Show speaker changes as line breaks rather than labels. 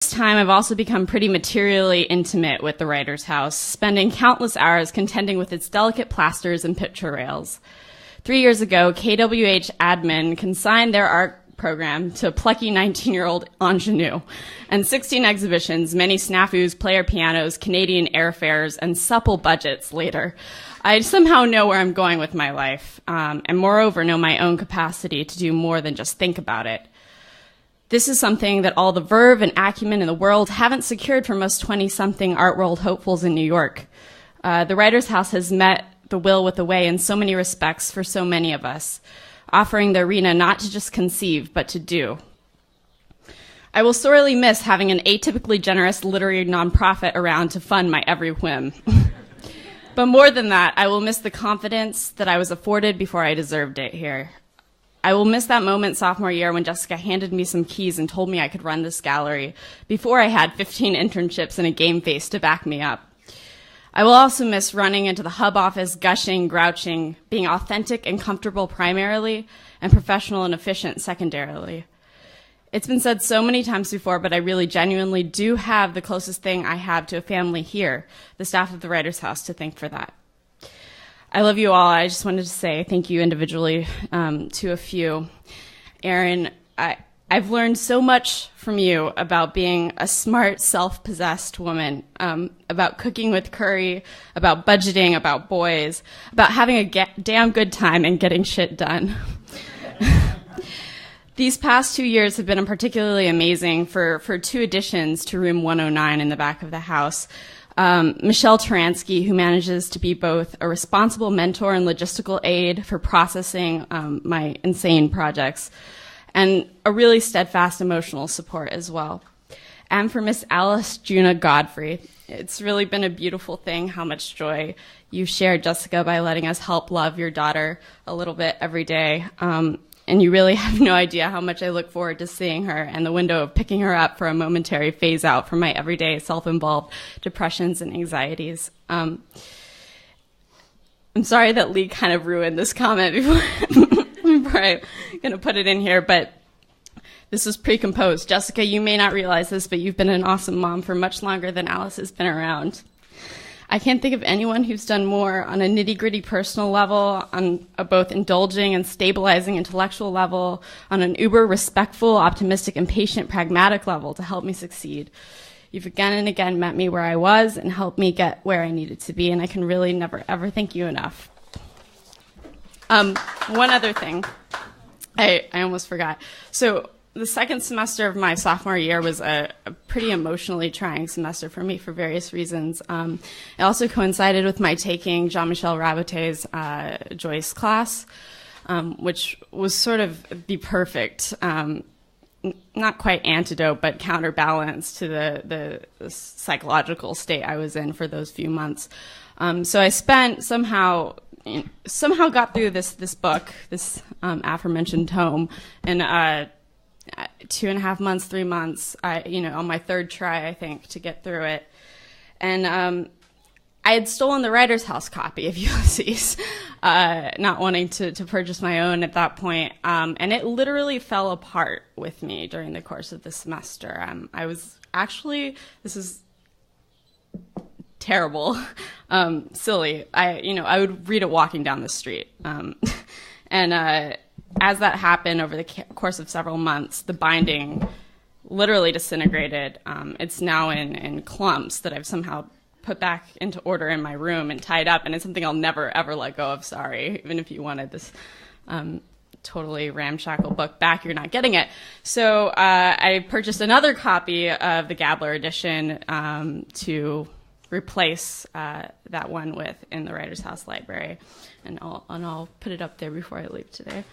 This time, I've also become pretty materially intimate with the Writers' House, spending countless hours contending with its delicate plasters and picture rails. 3 years ago, KWH admin consigned their art program to a plucky 19-year-old ingenue, and 16 exhibitions, many snafus, player pianos, Canadian airfares, and supple budgets later. I somehow know where I'm going with my life, and moreover know my own capacity to do more than just think about it. This is something that all the verve and acumen in the world haven't secured for most 20-something art world hopefuls in New York. The Writers' House has met the will with the way in so many respects for so many of us, offering the arena not to just conceive, but to do. I will sorely miss having an atypically generous literary nonprofit around to fund my every whim. But more than that, I will miss the confidence that I was afforded before I deserved it here. I will miss that moment sophomore year when Jessica handed me some keys and told me I could run this gallery before I had 15 internships and a game face to back me up. I will also miss running into the hub office, gushing, grouching, being authentic and comfortable primarily, and professional and efficient secondarily. It's been said so many times before, but I really genuinely do have the closest thing I have to a family here, the staff of the Writers' House, to thank for that. I love you all. I just wanted to say thank you individually to a few. Erin, I've learned so much from you about being a smart, self-possessed woman, about cooking with curry, about budgeting, about boys, about having a damn good time and getting shit done. These past 2 years have been particularly amazing for two additions to room 109 in the back of the house. Michelle Taransky, who manages to be both a responsible mentor and logistical aid for processing my insane projects, and a really steadfast emotional support as well. And for Miss Alice Juna Godfrey, it's really been a beautiful thing how much joy you shared, Jessica, by letting us help love your daughter a little bit every day. And you really have no idea how much I look forward to seeing her and the window of picking her up for a momentary phase out from my everyday self-involved depressions and anxieties. I'm sorry that Lee kind of ruined this comment before I'm going to put it in here, but this was pre-composed. Jessica, you may not realize this, but you've been an awesome mom for much longer than Alice has been around. I can't think of anyone who's done more on a nitty-gritty personal level, on a both indulging and stabilizing intellectual level, on an uber respectful, optimistic, and patient, pragmatic level to help me succeed. You've again and again met me where I was and helped me get where I needed to be, and I can really never, ever thank you enough. One other thing. I almost forgot. So the second semester of my sophomore year was a pretty emotionally trying semester for me for various reasons. It also coincided with my taking Jean-Michel Rabotet's Joyce class, which was sort of the perfect, not quite antidote, but counterbalance to the psychological state I was in for those few months. So I spent somehow got through this book, this aforementioned tome, in 2.5 months, 3 months, on my third try, I think, to get through it. And I had stolen the Writers' House copy of Ulysses, not wanting to purchase my own at that point. And it literally fell apart with me during the course of the semester. I was actually, this is terrible, silly. I would read it walking down the street. As that happened over the course of several months, the binding literally disintegrated. It's now in clumps that I've somehow put back into order in my room and tied up, and it's something I'll never, ever let go of, sorry. Even if you wanted this totally ramshackle book back, you're not getting it. So I purchased another copy of the Gabler edition to replace that one with in the Writers' House library. And I'll put it up there before I leave today.